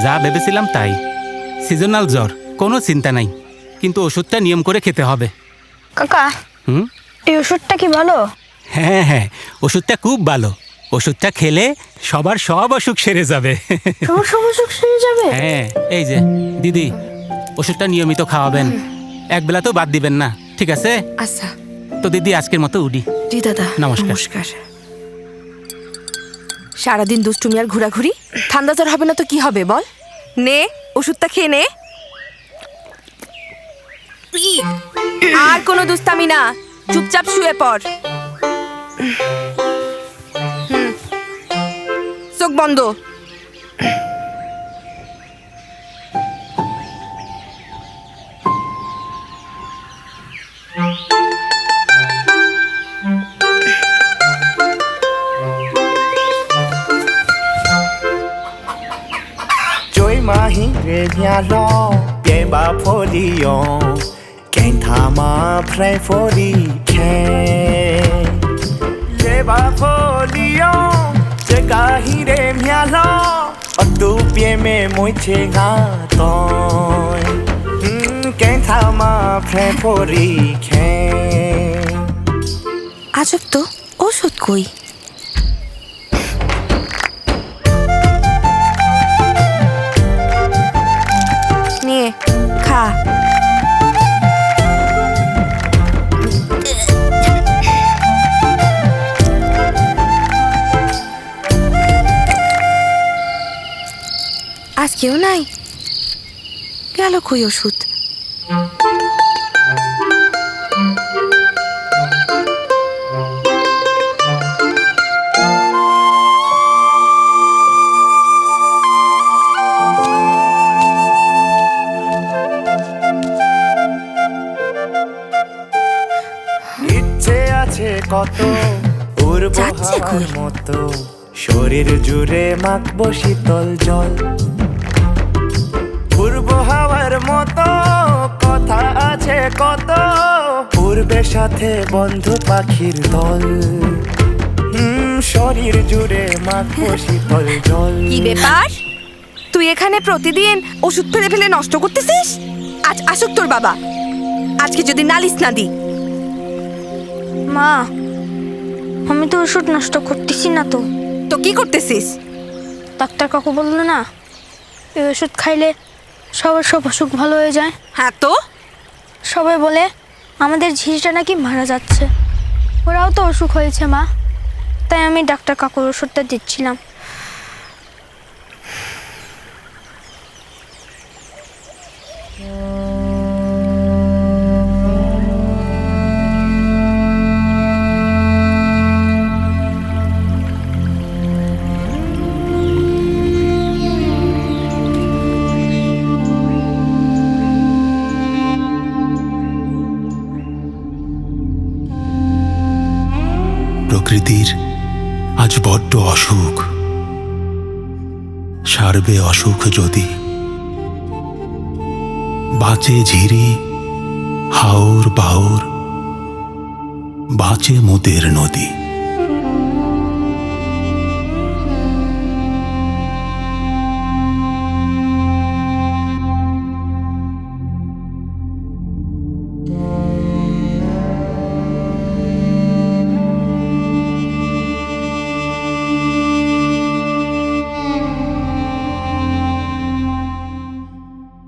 যা ভেবেছিলাম তাই, সিজনাল জ্বর, কোনো চিন্তা নাই, কিন্তু ওষুধটা নিয়ম করে খেতে হবে। কাকা, এই ওষুধটা কি ভালো? হ্যাঁ হ্যাঁ, ওষুধটা খুব ভালো। ওষুধটা খেলে সবার সব অসুখ সেরে যাবে। সবার সব অসুখ সেরে যাবে? হ্যাঁ, এই যে দিদি, ওষুধটা নিয়মিত খাওয়াবেন, একবেলা তো বাদ দিবেন না, ঠিক আছে? আচ্ছা। তো দিদি, আজকের মতো উঠি। জি দাদা, নমস্কার। সারাদিন দুষ্টুমি আর ঘোরাঘুরি, ঠান্ডা জ্বর হবে না তো কি হবে বল? নে ওষুধটা খেয়ে নে। আর কোনো দুস্তামি না, চুপচাপ শুয়ে পড়। চোখ বন্ধ। Mahi re nya lo bien ba folio ken tha ma pray foli ken le ba folio je ka hi re nya lo atu bien me moi che nga toy ken tha ma pray foli ken আজব তো, ওষুধ কই? নিয়ে খা। আজকেও নাই, গেল কই ওষুধ? কত পূর্ব হাওয়ার মতো শরীর জুড়ে মাখবো শীতল জল, পূর্ব হাওয়ার মতো কথা আছে কত, পূর্বের সাথে বন্ধু পাখির দল, শরীর জুড়ে মাখবো শীতল জল। কি ব্যাপার, তুই এখানে প্রতিদিন ওষুধ ফেলে ফেলে নষ্ট করতেছিস? আজ আসুক তোর বাবা, আজকে যদি নালিশ না দি। মা, আমি তো ওষুধ নষ্ট করতেছি না। তো কি করতেছিস? ডাক্তার কাকু বললো না, এই ওষুধ খাইলে সবার সব অসুখ ভালো হয়ে যায়। হ্যাঁ তো সবাই বলে আমাদের ঝিঁটা নাকি মারা যাচ্ছে, ওরাও তো অসুখ হয়েছে মা, তাই আমি ডাক্তার কাকুর ওষুধটা দিচ্ছিলাম। প্রকৃতির আজ বড্ড অসুখ, সারবে অসুখ যদি, বাঁচে ঝিরি হাওর বাওর, বাঁচে মোদের নদী।